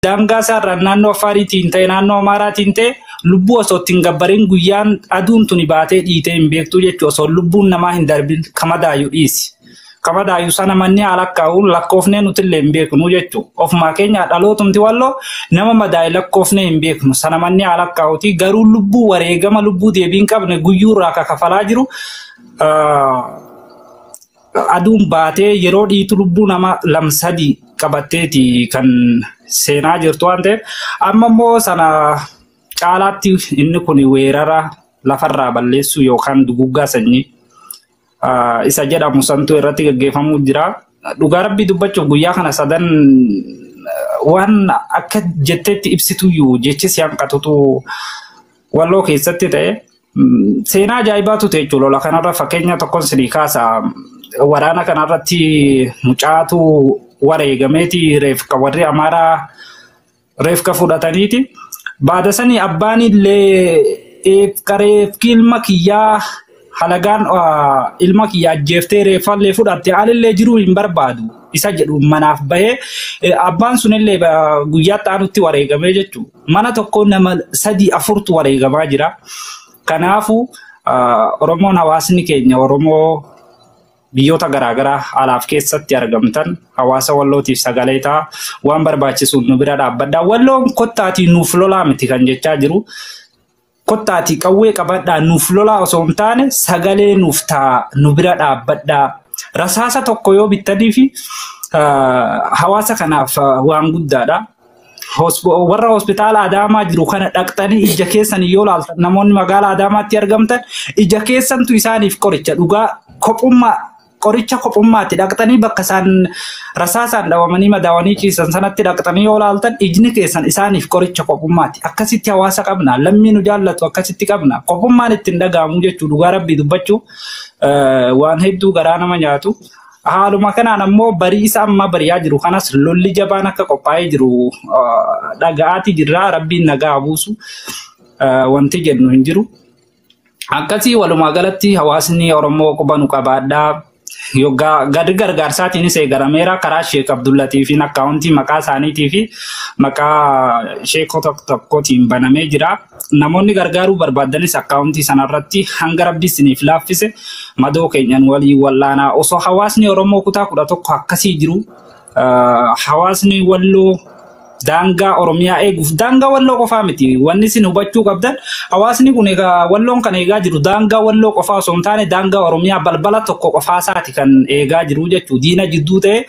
daangaa isaarra naannoo Afaariitiin ta'e naannoo Amaaraatiin ta'e lubbuu osoo ittiin gabbariin guyyaan aduun tuni baatee dhiitee hin beektu jechuudha. Osoo lubbuun namaa hin darbin kamadaayu dhiisi. Kamadaayu sana manni alakkaa'uun lakkoofnee nuti illee hin beeknu jechuudha. Ofumaa keenya dhalootumti walloo nama madaa'e lakkoofnee hin beeknu. Sana manni alakkaa'uuti garuu lubbuu wareegama lubbuu deebiin qabne guyyuurraa kakafalaa jiru. Aduun baatee yeroo dhiitu lubbuu nama lamsadii qabatteeti kan seenaa jirtu waan ta'eef amma immoo sana caalaatti inni kun weerara lafarraa balleessuu yookaan duguggaa sanyii isa jedhamu santu irratti gaggeeffamuu jira. Dhugaa rabbii dubbachuuf guyyaa kana sadan waan akka jetteetti ibsituyyuu jechi si hanqatutu walloo keessatti ta'e seenaa ajaa'ibaatu ta'e jechuudha. Lola kanarra fakkeenya tokkoon sinii kaasa. Waraana kanarratti mucaatu wareegameeti reefka warri Amaaraa reefka fudhataniiti. Baada sanii abbaan illee reefki ilma kiyyaa halagaan ilma kiyyaa ajjeeftee reeffallee fudhatte alillee jiruu hin barbaadu isa jedhu manaaf bahee abbaan sunillee guyyaatti aanutti wareegamee jechuudha. Mana tokko nama 3-4tu wareegamaa jira. Kanaafuu Oromoon hawaasni keenya Oromoo biyyoota garaagaraa alaaf keessatti argamtan hawaasa wallootiif sagalee ta'a waan barbaachisuun nu bira dhaabbadhaa. Walloon kottaatii nuuf lolaa miti kan jechaa jiru. Kottaatii qawwee qabadhaa nuuf lolaa osoo hin taane sagalee nuuf ta'a nu bira dhaabbadhaa. Rasaasa tokko yoo bittanii fi hawaasa kanaaf waan guddaadha. Warra hospitaala Adaamaa jiru kana dhaqxanii ija keessan yoo laaltan namoonni magaalaa Adaamaatti argamtan ija keessantu isaaniif qoricha dhugaa kophummaa qoricha kophummaatti dhaqxanii bakka isaan rasaasaan dhawamanii madaawanii ciisan sanatti dhaqxanii yoo laaltan ijni keessan isaaniif qoricha kophummaatti. Akkasitti hawaasa qabna. Lammii nu jaallatu akkasitti qabna. Kophummaan ittiin dhaga'amu jechuudha. Dhugaa rabbii dubbachuu waan hedduu garaa nama nyaatu. Haaluma kanaan ammoo barii isa amma bariyaa jiru kanas lolli jabaan akka qophaa'ee jiru dhaga'aati jirra. Rabbiin nagaa buusu wanti jennu hin jiru. Akkasii walumaa galatti hawaasni Oromoo qubanu qabaadhaa. Yoga gadi gargaarsaatiin eegalameera karaa Sheek Abdullatiifiin akkaawuntii maqaa isaaniitii fi maqaa sheekota tokkootiin banamee jira. Namoonni gargaaruu barbaadanis akkaawuntii sanarratti hanga rabbi isiniif laaffise madoo keenyan walii wallaanaa osoo hawaasni Oromoo kutaa 11 akkasii jiru hawaasni walloo daangaa Oromiyaa eeguuf daangaa walloo qofaa miti wanni isin hubachuu qabdan hawaasni kun egaa walloon kan eegaa jiru daangaa walloo qofaa osoo hin taane daangaa Oromiyaa balbala tokko qofaa isaati kan eegaa jiru jechuudha. Diina jidduu ta'e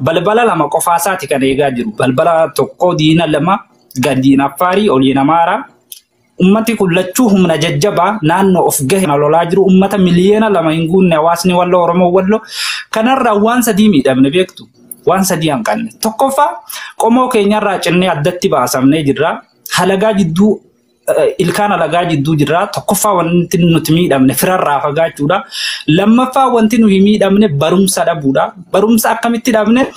balbala lama qofaa isaati kan eegaa jiru. Balbala tokko diina lama gadiin Affaarii oliin Amaaraa. Ummati kun lachuu humna jajjabaa naannoo of gahe lolaa jiru. Ummata miliyoona 2 hin guunne hawaasni walloo Oromoo walloo kanarraa waan sadii miidhamne beektu. Waan sadii hanqanne. Tokkoffaa qomoo keenyarraa cinnee addatti baasamnee jirra. Halagaa jidduu ilkaan halagaa jidduu jirra. Tokkoffaa wanti nuti miidhamne firarraa fagaachuudha. Lammaffaa wanti nuti miidhamne barumsa dhabuudha. Barumsa akkamitti dhabne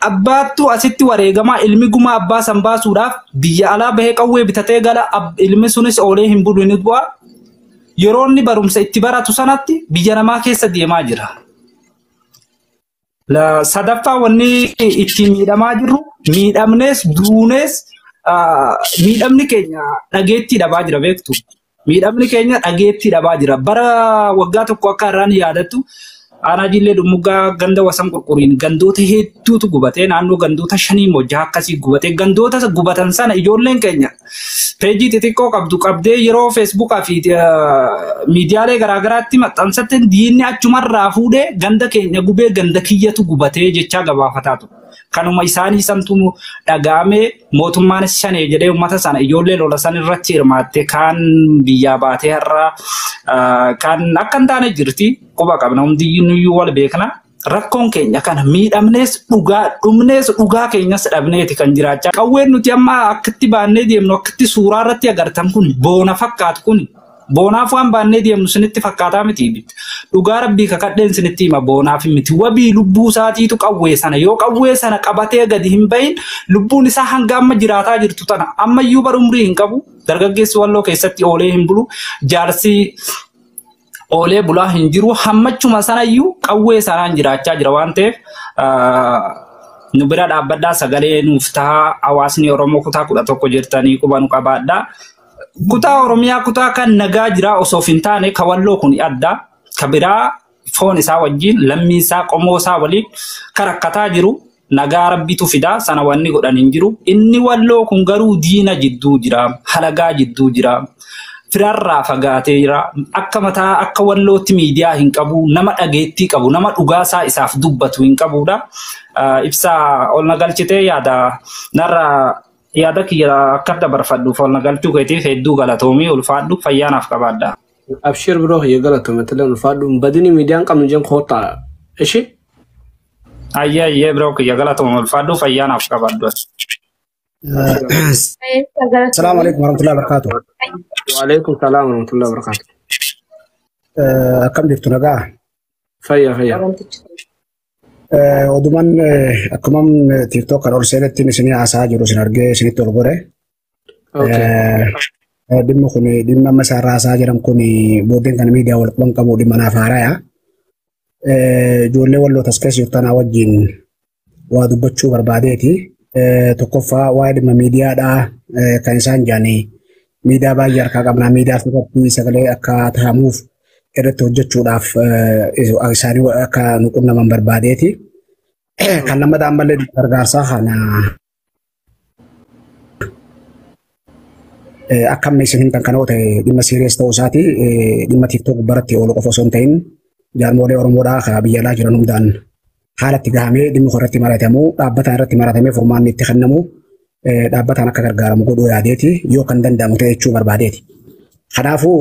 abbaattu asitti wareegamaa ilmi gumaa abbaa san baasuudhaaf biyya alaa bahee qawwee bitatee gala ilmi sunis oolee hin bulu ni bu'a. Yeroo inni barumsa itti baratu sanatti biyya namaa keessa deemaa jira. La sadaffaa wanni itti miidhamaa jirru miidhamnes duunes miidhamni keenya dhageettii dhabaa jira beektu. Miidhamni keenya dhageettii dhabaa jira. Bara waggaa tokko akka irraan yaadattu aanaa jillee dummugaa ganda wasan qurquriin gandoota hedduutu gubatee naannoo gandoota 5 mojjaa akkasii gubatee gandoota gubatan sana ijoolleen keenya peejii xixiqqoo qabdee yeroo feesbuukaa fi miidiyaalee garaagaraatti maxxansatti diinni achumarraa fuudhee ganda keenya gubee ganda kiyyatu gubatee jechaa gabaafataatu. Kanuma isaanii santu dhagaamee mootummaan shanee jedhee uummata sana ijoollee lola san irratti hirmaatte kaan biyyaa baatee har'a kan akka hin taane jirti quba qabna hundiyyuu wal beekna. Rakkoon keenya kana miidhamnees dhugaa dhumnees dhugaa keenyas dhabneeti kan jiraachaa. Qawween nuti amma akkatti baannee deemnu akkatti suuraa irratti agartan kun boona fakkaatu kun boonaaf waan baannee deemnu sinitti fakkaataa miti. Dhugaa rabbii kakadheen sinitti hima boonaaf miti. Wabii lubbuu isaatiitu qawwee sana yoo qawwee sana qabatee gadi hin bahin lubbuun isaa hanga amma jiraataa jirtu tana ammayyuu bara umrii hin qabu. Dargaggeessi walloo keessatti oolee hin bulu jaarsi oolee bulaa hin jiru hammachuma sanayyuu qawwee sanaan jiraachaa jira waan ta'eef nubira dhaabbadhaa sagalee nuuf ta'a hawaasni Oromoo kutaa 11 jirtanii qubanu qabaadhaa. Kutaa Oromiyaa kutaa kan nagaa jira osoo hin taane kawalloo kun adda kabiraa foon isaa wajjin lammii isaa qomoo isaa waliin karakkataa jiru nagaa rabbitu fida sana wanni godhan hin jiru inni walloo kun garuu diina jidduu jira halagaa jidduu jira firarraa fagaatee jira akka mataa akka wallootti miidiyaa hin qabu nama dhageettii qabu nama dhugaasaa isaaf dubbatu hin qabudha ibsaa ol nagalchitee yaada narra yaada kiyya akka dabarfadhu ol nagalchuu keetiif hedduu galatoomii ulfaadhu fayyaanaaf qabaadha. أبشر بروح يقلت مثلا الفادو بدني ميدان قام نجم خوطة إيش؟ أيه بروك يقلت الفادو فيانا في كبادو. السلام عليكم ورحمة الله وبركاته. وعليكم السلام ورحمة الله وبركاته. كم جبت نجاح؟ فيا. ودمان أكمل تيك توك أرول سنة تنسيني أساج روسين أرجع سنة تلقورة. Dimma kuni dimma masa rasa jiran kuni bodin kan media wal ban kamu di mana fara ya jolle wallo taskas yutana wajin wa dubbachu barbadeti tokkofa wa dimma media da kan san jani media bayar ka qabna media fukati sagale akka tahamuuf irratti hojjechuudhaaf isaani akka nuqunnaman barbadeti kan lamada ammalle gargaarsa kana akkam meeshaan kan kanoota dhimma serious ta'uu isaati dhimma TikTok baratti oolu qofa osoo hin ta'in jaarmolee Oromoodhaa kan biyya alaa jiran hundaan haalatti gahamee dhimmi irratti maratamu dhaabbataan irratti maratamee furmaanni itti kennamu dhaabbataan akka gargaaramu godhuu yaadeeti yoo kan danda'amu ta'e jechuu barbaadeeti. Kanaafuu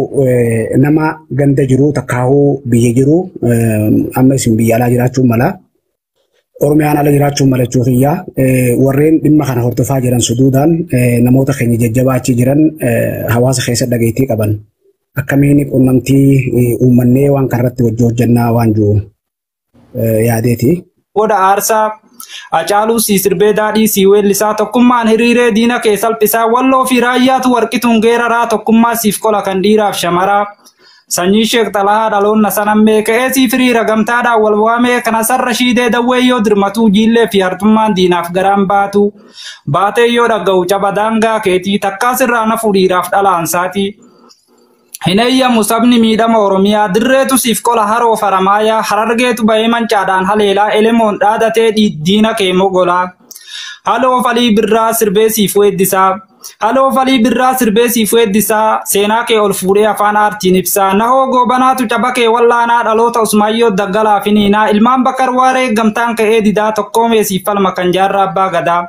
nama ganda jiru takkaahuu biyya jiru amma isin biyya alaa jiraachuun mala Oromiyaan ala jiraachuun mala jechuudha. Warreen dhimma kana hordofaa jiran suduudhaan namoota keenya jajjabaachi jiran hawaasa keessa dhageettii qaban akkamiin qunnamtii uummannee waan kanarratti wajji hojjannaa waan jiru yaadeeti. Goda aarsaa Acaaluu sirbee daadhii weellisaa tokkummaan hiriiree diina kee salphisaa walloo fi raayyaatu warqituun geeraraa tokkummaa siif qola kan dhiiraaf shamaraa. Sanyii Sheek Xalahaa dhaloonna sanammee ka'eesii firiira gamtaadhaan wal waamee kana sarra shiidee dawwee yoo dirmatuu jiillee fi hartummaan diinaaf garaan baatu baatee yoo dhaga'u caba daangaa keetii takkaas irraa nafu dhiiraaf dhalaansaati. Hin eeyyamu sabni miidhama Oromiyaa dirreetu siif qola haroo faramaayaa harargeetu bahee mancaadhaan haleelaa elemoon dhaadatee diina kee mogolaa. Haloo falii birraa sirbee siif weeddisaa. Haloo falii birraa sirbee siif weeddisaa seenaa kee ol fuudhee afaan aartiin ibsaa nahoo goobanaatu caba kee wallaanaa dhaloota Usmaayyoo daggalaa finiinaa ilmaan Bakar Waaree gamtaan ka'ee didaa tokkoomee siif falma kan jaarraa abbaa gadaa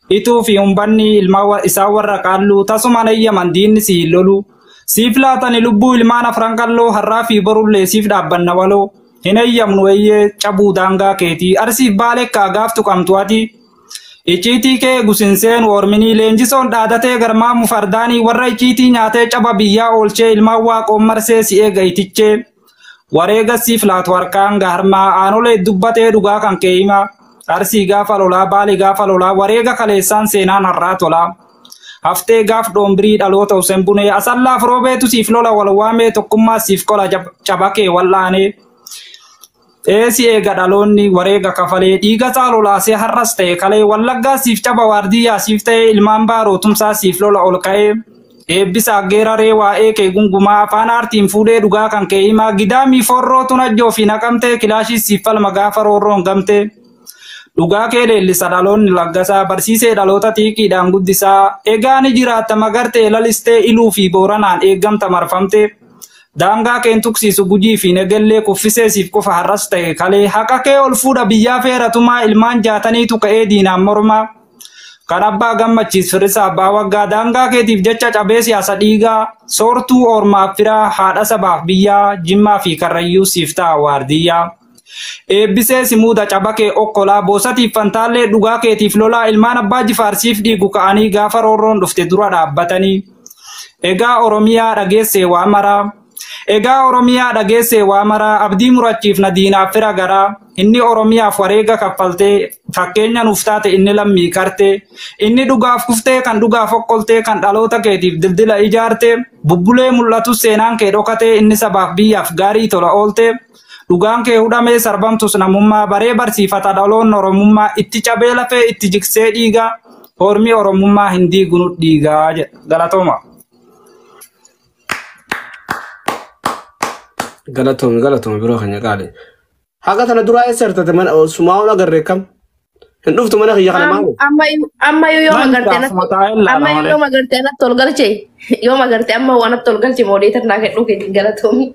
ituu fi humbanni ilmaa isaa warra qaalluu tasuma eeyyaman diinni siif lolu siif laatani lubbuu ilmaan afran qalloo har'aa fi borullee siif dhaabbanna waloo hin eeyyamnu eeyyee cabuu daangaa keetii arsiif baaleekkaa gaaftu qabtu ati. Icciitii kee gusinseen Orminii leenjisoon dhaadatee garmaamu fardaanii warra icciitii nyaatee caba biyyaa oolchee ilmaan waaqoon marsee si eega itichee wareega siif laatu harkaan gaharmaa aanolee dubbatee dhugaa kan kee himaa arsii gaafa lolaa baali gaafa lolaa wareega kaleessaan seenaan har'aa tolaa haftee gaaf dhoombirii dhaloota Useen Bunee asallaaf roobeetu siif lola wal waamee tokkummaa siif qola caba kee wallaanee. Eesi eega dhaloonni wareega kafalee dhiiga saalolaasee har'as ta'e kalee wallaggaa siif caba waardiyyaa siif ta'e ilmaan baarootumsaa siif lola ol ka'ee eebbisaa geeraree waa'ee kee gungumaa afaan aartiin fuudhee dhugaa kan kee himaa gidaamii forrootuun ajjoo fi naqamtee kilaashii siif falma gaafa roorroon gamtee dhugaa kee leellisa dhaloonni laggasaa barsiisee dhaloota xiiqiidhaan guddisaa egaa ni jiraatta magartee lalistee iluu fi booranaan eeggamta marfamtee. Daangaa keen tuksiisu gujii fi negellee kuffisee siif qofa har'as ta'e kalee haqa kee ol fuudha biyyaa feeratumaa ilmaan jaataniitu ka'ee diinaan mormaa kan abbaa gammachiis firisa abbaa waggaa daangaa keetiif jecha cabee siyaasa dhiigaa soortuu ormaaf firaa haadha sabaaf biyyaa jimmaa fi karrayyuu siif ta'a waardiyyaa eebbisee simuuda caba kee okkolaa boosatiif fantaallee dhugaa keetiif lolaa ilmaan abbaa jifaarsiif dhiigu ka'anii gaafa roorroon dhufte dura dhaabbatanii egaa Oromiyaa dhageessee waa maraa. Egaa Oromiyaa dhageessee waa maraa abdii murachiif na diinaaf fira garaa inni Oromiyaaf wareega kaffaltee fakkeenya nuuf taate inni lammii kartee inni dhugaaf kuftee kan dhugaaf okkoltee kan dhaloota keetiif dildila ijaartee bubbulee mul'atu seenaan kee dhokatee inni sabaaf biyyaaf gaarii tola ooltee dhugaan kee hudhamee sarbamtus namummaa baree barsiifata dhaloon oromummaa itti cabee lafee itti jiksee dhiigaa ormi oromummaa hin diigunu dhiigaa jedha galatooma. Galatoom biroo kan qaale. Haga tana duraa eessartate mana sumaa'uun agarree kam? Hin dhuftu mana kiyya kana maalu? Amma yoo magartee natti ol galche yoo magartee amma waan natti ol galche moodee tarnaa kennu keetiin galatoomi.